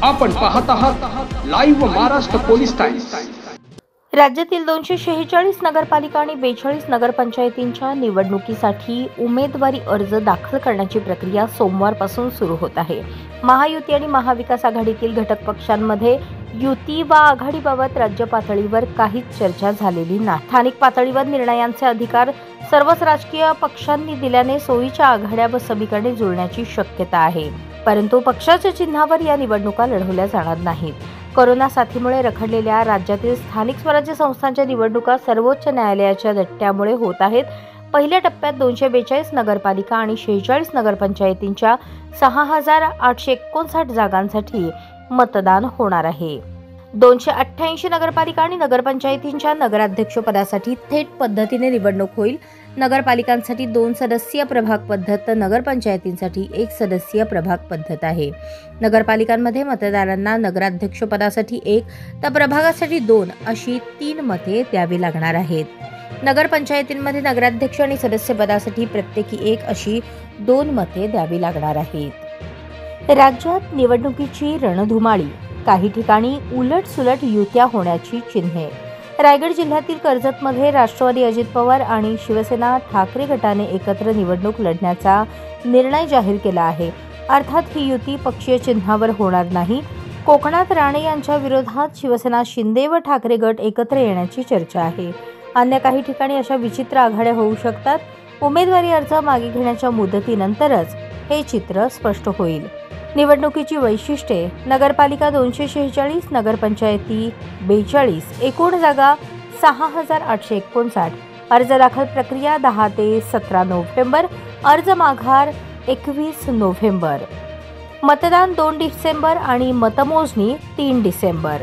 आपण पाहत आहात लाईव्ह महाराष्ट्र पोलीस टाइम्स। राज्यातील 246 नगरपालिका आणि 42 नगरपंचायतींच्या निवडणुकीसाठी उमेदवारी अर्ज दाखल करण्याची प्रक्रिया सोमवारपासून सुरू होत आहे। महायुती आणि महाविकास आघाडीतील घटक पक्षांमध्ये युती व आघाडीबाबत राज्य पातळीवर काहीच चर्चा झालेली नाही। स्थानिक पातळीवर निर्णयांचे अधिकार सर्वच राजकीय पक्षांनी दिल्याने सोयीच्या आघाड्या व समीकरणे जुळण्याची शक्यता आहे, परंतु पक्षाच्या चिन्हावर या निवडणुका लढवल्या जाणार नाहीत। कोरोना साथीमुळे रखडलेल्या राज्यातील स्थानिक स्वराज्य संस्थांच्या निवडणुका सर्वोच्च न्यायालयाच्या धट्ट्यामुळे होत आहेत। पहिल्या टप्प्यात 242 नगरपालिका आणि 46 नगरपंचायतींच्या 6,859 जागांसाठी मतदान होणार आहे। 288 नगरपालिका आणि नगरपंचायतींच्या नगराध्यक्षपदासाठी थेट पद्धतीने निवडणूक होईल। नगरपालिकांसाठी 2 सदस्यीय प्रभाग पद्धत तर नगरपंचायतींसाठी 1 सदस्यीय प्रभाग पद्धत आहे। नगरपालिकांमध्ये मतदारांना नगराध्यक्षपदासाठी 1 तर प्रभागासाठी 2 अशी 3 मते द्यावी लागणार आहेत। नगरपंचायतींमध्ये नगराध्यक्ष आणि सदस्यपदासाठी प्रत्येकी 1 अशी 2 मते द्यावी लागणार आहेत। राज्यात निवडणुकीची रणधुमाळी, काही ठिकाणी उलटसुलट युत्या होण्याची चिन्हे। रायगड जिल्ह्यातील कर्जतमध्ये राष्ट्रवादी अजित पवार आणि शिवसेना ठाकरे गटाने एकत्र निवडणूक लढण्याचा निर्णय जाहीर केला आहे। अर्थात ही युती पक्षीय चिन्हावर होणार नाही। कोकणात राणे यांच्या विरोधात शिवसेना शिंदे व ठाकरे गट एकत्र येण्याची चर्चा आहे। अन्य काही ठिकाणी अशा विचित्र आघाड्या होऊ शकतात। उमेदवारी अर्ज मागे घेण्याच्या मुदतीनंतरच हे चित्र स्पष्ट होईल। निवडणुकीची वैशिष्ट्ये: नगरपालिका 246, नगरपंचायती 42, एकूण जागा 6,859। अर्ज दाखल प्रक्रिया 10 ते 17 नोव्हेंबर, अर्ज माघार 21 नोव्हेंबर। मतदान 2 डिसेंबर आणि मतमोजणी 3 डिसेंबर।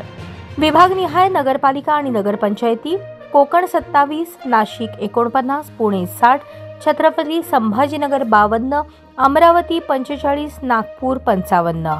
विभागनिहाय नगरपालिका आणि नगरपंचायती: कोकण 27, नाशिक 49, पुणे 60, छत्रपती संभाजीनगर 52, अमरावती 45, नागपूर 55।